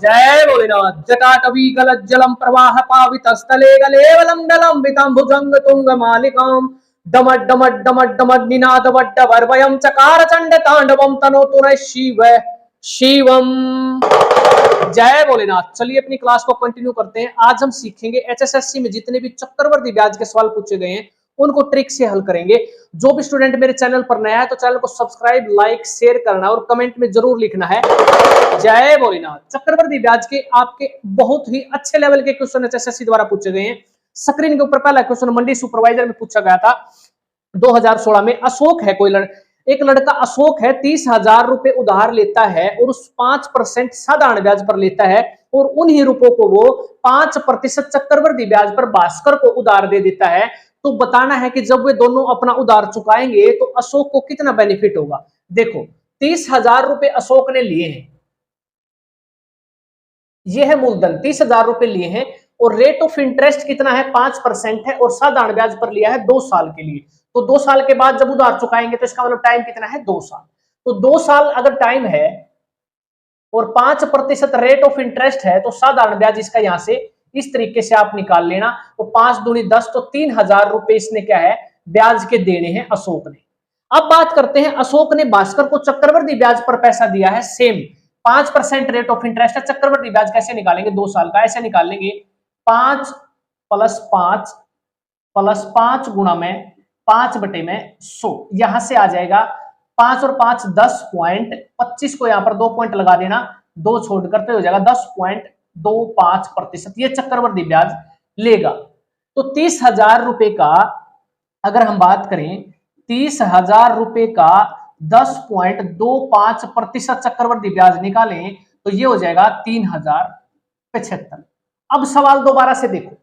जय भोलेनाथ। जटाटवी गलज्जलम प्रवाह पावित स्थले गलेवलम दलम वितम भुजंग तुंग मालिकाम डमट डमट डमट डमट निनाद वड्ड वर्वयम चकार चंड तांडवम तनोतु न शिव शिवम। जय भोलेनाथ। चलिए अपनी क्लास को कंटिन्यू करते हैं। आज हम सीखेंगे एचएसएससी में जितने भी चक्रवर्ती ब्याज के सवाल पूछे गए हैं उनको ट्रिक से हल करेंगे। जो भी स्टूडेंट मेरे चैनल पर नया है तो चैनल को सब्सक्राइब, लाइक, शेयर करना और कमेंट में जरूर लिखना है जय भोलेनाथ। चक्रवर्ती ब्याज के आपके बहुत ही अच्छे लेवल के क्वेश्चन एचएसएससी द्वारा पूछे गए हैं। स्क्रीन के ऊपर पहला क्वेश्चन मंडी सुपरवाइजर में पूछा गया था 2016 में। अशोक है कोई एक लड़का अशोक है, 30,000 रुपए उधार लेता है और उस 5% साधारण ब्याज पर लेता है और उन्हीं रुपयों को वो 5% चक्रवर्ती ब्याज पर भास्कर को उधार दे देता है। तो बताना है कि जब वे दोनों अपना उधार चुकाएंगे तो अशोक को कितना बेनिफिट होगा। देखो 30,000 रुपए अशोक ने लिए हैं, यह है मूलधन, 30,000 रुपए लिए हैं और रेट ऑफ इंटरेस्ट कितना है 5% है और साधारण ब्याज पर लिया है 2 साल के लिए। तो 2 साल के बाद जब उधार चुकाएंगे तो इसका मतलब टाइम कितना है 2 साल। तो 2 साल अगर टाइम है और 5% रेट ऑफ इंटरेस्ट है तो साधारण ब्याज इसका यहां से इस तरीके से आप निकाल लेना। तो 5 दूनी 10 तो 3,000 रुपए इसने क्या है ब्याज के देने हैं अशोक ने। अब बात करते हैं अशोक ने भास्कर को चक्रवर्ती ब्याज पर पैसा दिया है सेम 5% रेट ऑफ इंटरेस्ट है। चक्रवर्ती ब्याज कैसे निकालेंगे 2 साल का, ऐसे निकालेंगे 5 + 5 गुणा में 5/100 यहां से आ जाएगा 5 और 5 10 पॉइंट 25 को यहां पर 2 पॉइंट लगा देना, 2 छोड़कर तो हो जाएगा 10.25%। ये चक्रवर्ती ब्याज लेगा। तो 30,000 रुपए का अगर हम बात करें 30,000 रुपए का 10.25% चक्रवर्ती ब्याज निकालें तो ये हो जाएगा 3,075। अब सवाल दोबारा से देखो,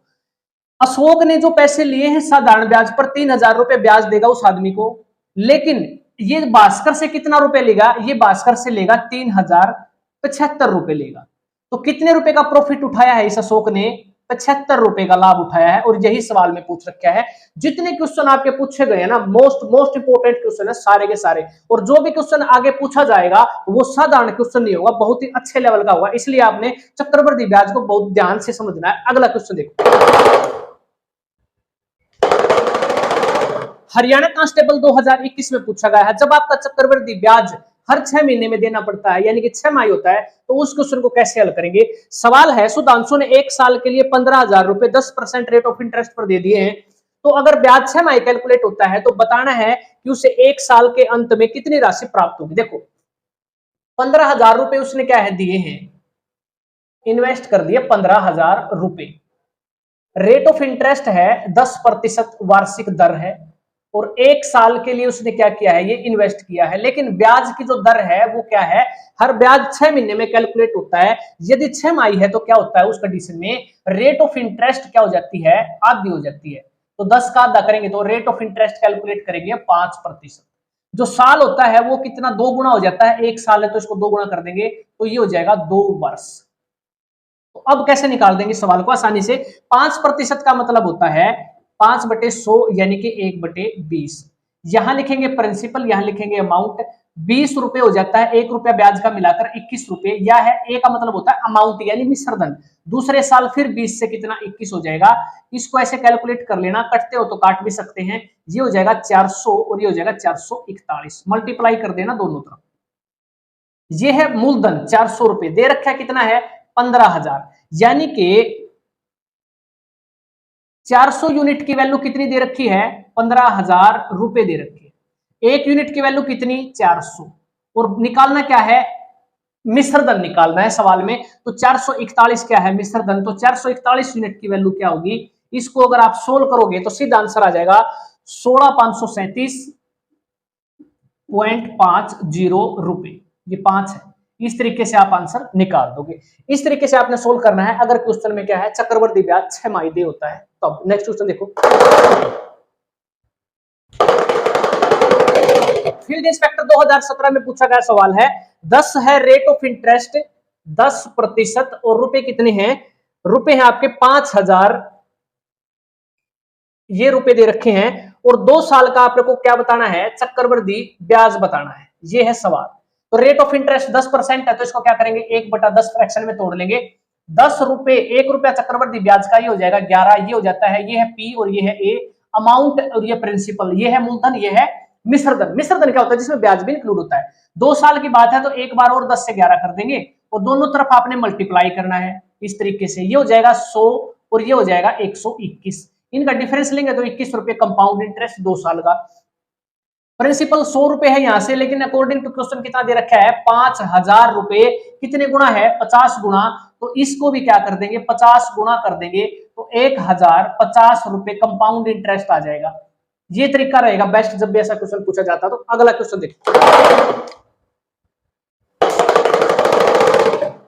अशोक ने जो पैसे लिए हैं साधारण ब्याज पर 3,000 रुपए ब्याज देगा उस आदमी को, लेकिन ये भास्कर से कितना रुपए लेगा, ये भास्कर से लेगा 3,075 रुपए लेगा। तो कितने रुपए का प्रॉफिट उठाया है इस अशोक ने, 75 रुपए का लाभ उठाया है। और यही सवाल में पूछ रखा है। जितने क्वेश्चन आपके पूछे गए हैं ना मोस्ट इंपोर्टेंट क्वेश्चन है सारे के सारे, और जो भी क्वेश्चन आगे पूछा जाएगा वो साधारण क्वेश्चन नहीं होगा, बहुत ही अच्छे लेवल का होगा। इसलिए आपने चक्रवर्ती ब्याज को बहुत ध्यान से समझना है। अगला क्वेश्चन देखो, हरियाणा कांस्टेबल 2021 में पूछा गया है। जब आपका चक्रवर्ती ब्याज हर 6 महीने में देना पड़ता है यानी कि 6 माही होता है तो उस क्वेश्चन को कैसे हल करेंगे। सवाल है सुधांशु ने 1 साल के लिए 15,000 रुपए 10% रेट ऑफ इंटरेस्ट पर दे दिए हैं। तो अगर ब्याज 6 माही कैलकुलेट होता है तो बताना है कि उसे 1 साल के अंत में कितनी राशि प्राप्त होगी। देखो 15,000 रुपए उसने क्या है दिए हैं, इन्वेस्ट कर दिए 15,000 रुपए। रेट ऑफ इंटरेस्ट है 10% वार्षिक दर है और 1 साल के लिए उसने क्या किया है, ये इन्वेस्ट किया है। लेकिन ब्याज की जो दर है वो क्या है, हर ब्याज 6 महीने में कैलकुलेट होता है। यदि 6 माही है तो क्या होता है उस कंडीशन में रेट ऑफ इंटरेस्ट क्या हो जाती है, आधी हो जाती है। तो 10 का आधा करेंगे तो रेट ऑफ इंटरेस्ट कैलकुलेट करेंगे 5%। जो साल होता है वो कितना 2 गुना हो जाता है, 1 साल है तो इसको 2 गुना कर देंगे तो ये हो जाएगा 2 वर्ष। तो अब कैसे निकाल देंगे सवाल को आसानी से। 5% का मतलब होता है 5/100 यानी कि 1/20। यहां लिखेंगे प्रिंसिपल, यहां लिखेंगे अमाउंट। 20 रुपए हो जाता है, 1 रुपया ब्याज का मिलाकर 21 रुपए। या है ए का मतलब होता है अमाउंट यानी मिश्रधन। दूसरे साल फिर 20 से कितना 21 हो जाएगा। इसको ऐसे कैलकुलेट कर लेना, कटते हो तो काट भी सकते हैं। ये हो जाएगा 400 और ये हो जाएगा 441, मल्टीप्लाई कर देना दोनों तरफ। ये है मूलधन 400 रुपए दे रखा है, कितना है 15,000 यानी कि 400 यूनिट की वैल्यू कितनी दे रखी है, 15,000 रुपए दे रखी है। 1 यूनिट की वैल्यू कितनी 400 और निकालना क्या है, मिश्रधन निकालना है सवाल में। तो 441 क्या है मिश्रधन, तो 441 यूनिट की वैल्यू क्या होगी। इसको अगर आप सोल्व करोगे तो सीधा आंसर आ जाएगा 16,537.50 रुपए। ये 5 है। इस तरीके से आप आंसर निकाल दोगे। इस तरीके से आपने सोल्व करना है अगर क्वेश्चन में क्या है चक्रवर्ती ब्याज 6 माही दे होता है। तो नेक्स्ट क्वेश्चन देखो, फील्ड इंस्पेक्टर 2017 में पूछा गया सवाल है 10 है रेट ऑफ इंटरेस्ट 10% और रुपए कितने हैं, रुपए हैं आपके 5,000 ये रुपए दे रखे हैं और 2 साल का आप लोग को क्या बताना है चक्रवर्ती ब्याज बताना है। ये है सवाल। तो रेट ऑफ इंटरेस्ट 10% है, तो इसको क्या करेंगे 1/10 फ्रैक्शन में तोड़ लेंगे। 10 रुपए, 1 रुपया चक्रवर्ती ब्याज का ये हो जाएगा 11, ये हो जाता है, ये है पी और ये है ए, अमाउंट और ये प्रिंसिपल, ये है मूलधन, ये है मिश्रधन। मिश्रधन क्या होता है, जिसमें ब्याज भी इंक्लूड होता है। 2 साल की बात है तो एक बार और 10 से 11 कर देंगे और दोनों तरफ आपने मल्टीप्लाई करना है इस तरीके से। ये हो जाएगा 100 और ये हो जाएगा 121, इनका डिफरेंस लेंगे तो 21 रुपए कंपाउंड इंटरेस्ट 2 साल का। प्रिंसिपल 100 रुपए है यहां से, लेकिन अकॉर्डिंग टू क्वेश्चन कितना दे रखा है 5000 रुपए, कितने गुना है 50 गुना, तो इसको भी क्या कर देंगे 50 गुना कर देंगे तो 1050 रुपए कंपाउंड इंटरेस्ट आ जाएगा। ये तरीका रहेगा बेस्ट जब भी ऐसा क्वेश्चन पूछा जाता। तो अगला क्वेश्चन देखो,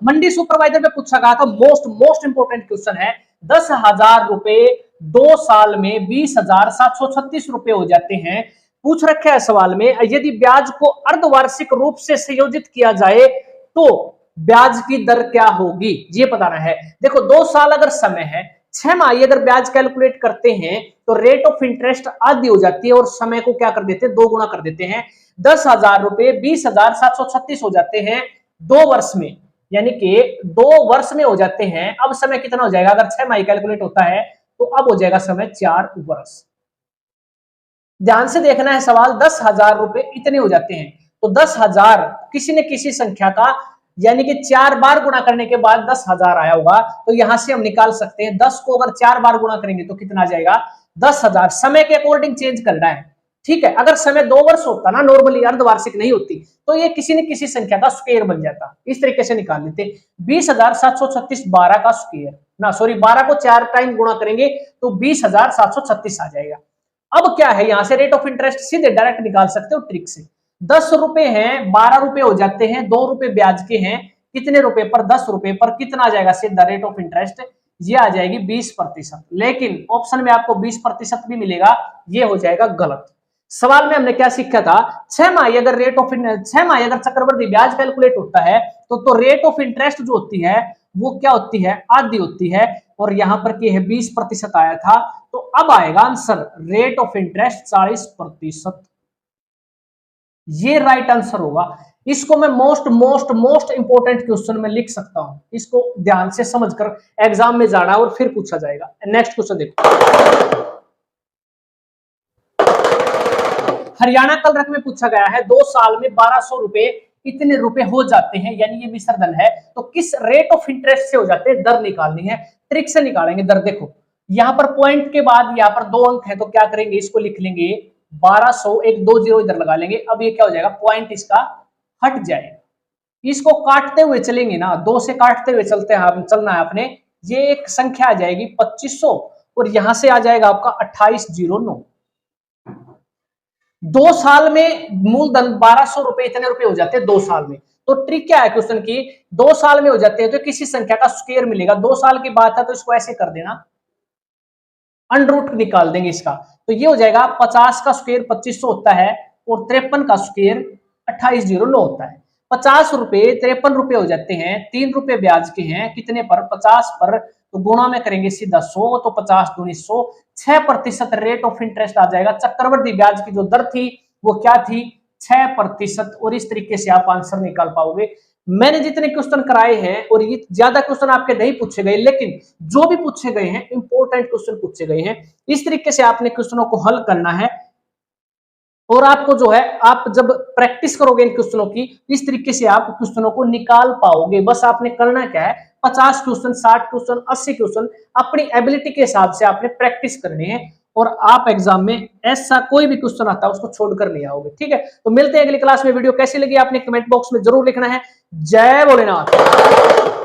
मंडी सुपरवाइजर में पूछा गया था, मोस्ट इंपोर्टेंट क्वेश्चन है। 10,000 रुपए 2 साल में 20,736 रुपए हो जाते हैं। पूछ रखा है सवाल में, यदि ब्याज को अर्धवार्षिक रूप से संयोजित किया जाए तो ब्याज की दर क्या होगी, ये बताना है। देखो 2 साल अगर समय है, 6 माही अगर ब्याज कैलकुलेट करते हैं तो रेट ऑफ इंटरेस्ट आधी हो जाती है और समय को क्या कर देते हैं 2 गुना कर देते हैं। 10,000 रुपए 20,736 हो जाते हैं 2 वर्ष में, यानी कि 2 वर्ष में हो जाते हैं। अब समय कितना हो जाएगा, अगर 6 माही कैलकुलेट होता है तो अब हो जाएगा समय 4 वर्ष। ध्यान से देखना है सवाल, 10,000 रुपए इतने हो जाते हैं तो 10,000 किसी न किसी संख्या का, यानी कि 4 बार गुणा करने के बाद 10,000 आया होगा, तो यहां से हम निकाल सकते हैं 10 को अगर 4 बार गुणा करेंगे तो कितना आ जाएगा 10,000। समय के अकॉर्डिंग चेंज करना है, ठीक है। अगर समय 2 वर्ष होता ना, नॉर्मली अर्धवार्षिक नहीं होती, तो ये किसी न किसी संख्या का स्क्वायर बन जाता। इस तरीके से निकाल लेते 20,736 12 का स्क्वायर ना, सॉरी 12 को 4 टाइम गुणा करेंगे तो 20,736 आ जाएगा। अब क्या है, यहां से रेट ऑफ इंटरेस्ट सीधे डायरेक्ट निकाल सकते हो ट्रिक से। 10 रुपए हैं 12 रुपए हो जाते हैं, 2 रुपए ब्याज के हैं, कितने रुपए पर 10 रुपए पर कितना आ जाएगा सीधा रेट ऑफ इंटरेस्ट, ये आ जाएगी 20%। लेकिन ऑप्शन में आपको 20% भी मिलेगा, ये हो जाएगा गलत। सवाल में हमने क्या सीखा था, 6 माही अगर रेट ऑफ 6 माही अगर चक्रवर्ती ब्याज कैलकुलेट होता है तो रेट ऑफ इंटरेस्ट जो होती है वो क्या होती है, आधी होती है, और यहां पर क्या है 20% आया था, तो अब आएगा आंसर रेट ऑफ इंटरेस्ट 40%। ये राइट आंसर होगा। इसको मैं मोस्ट इंपोर्टेंट क्वेश्चन में लिख सकता हूं, इसको ध्यान से समझकर एग्जाम में जाना और फिर पूछा जाएगा। नेक्स्ट क्वेश्चन देखो, हरियाणा कल रकम में पूछा गया है 2 साल में 1200 रुपए इतने रुपए हो जाते हैं, यानी ये मिश्रधन है, तो किस रेट ऑफ इंटरेस्ट से हो जाते हैं, दर निकालनी है। ट्रिक से निकालेंगे दर। देखो यहां पर पॉइंट के बाद यहां पर 2 अंक है, तो क्या करेंगे इसको लिख लेंगे 1200, एक 2 जीरो इधर लगा लेंगे। अब ये क्या हो जाएगा, पॉइंट इसका हट जाएगा। इसको काटते हुए चलेंगे ना, 2 से काटते हुए चलते हैं, चलना है अपने। ये एक संख्या आ जाएगी 2500 और यहां से आ जाएगा आपका 2809। 2 साल में मूलधन 1200 रुपए इतने रुपए हो जाते हैं 2 साल में। तो ट्रिक क्या है क्वेश्चन की, 2 साल में हो जाते हैं तो किसी संख्या का स्क्वायर मिलेगा। 2 साल की बात है तो इसको ऐसे कर देना, अंडर रूट निकाल देंगे इसका, तो ये हो जाएगा 50 का स्क्वायर 2500 होता है और 53 का स्क्वायर 2809 होता है। 50 रुपए 53 रुपए हो जाते हैं, 3 रुपए ब्याज के हैं, कितने पर 50 पर, तो गुणा में करेंगे सीधा 100, तो 50 दूनी 100, 6% रेट ऑफ इंटरेस्ट आ जाएगा। चक्रवर्ती ब्याज की जो दर थी वो क्या थी 6%, और इस तरीके से आप आंसर निकाल पाओगे। मैंने जितने क्वेश्चन कराए हैं, और ये ज्यादा क्वेश्चन आपके नहीं पूछे गए, लेकिन जो भी पूछे गए हैं इंपॉर्टेंट क्वेश्चन पूछे गए हैं। इस तरीके से आपने क्वेश्चनों को हल करना है, और आपको जो है आप जब प्रैक्टिस करोगे इन क्वेश्चनों की, इस तरीके से आप क्वेश्चनों को निकाल पाओगे। बस आपने करना क्या है, 50 क्वेश्चन 60 क्वेश्चन 80 क्वेश्चन अपनी एबिलिटी के हिसाब से आपने प्रैक्टिस करने हैं, और आप एग्जाम में ऐसा कोई भी क्वेश्चन आता है उसको छोड़कर नहीं आओगे। ठीक है, तो मिलते हैं अगली क्लास में। वीडियो कैसी लगी आपने कमेंट बॉक्स में जरूर लिखना है। जय भोलेनाथ।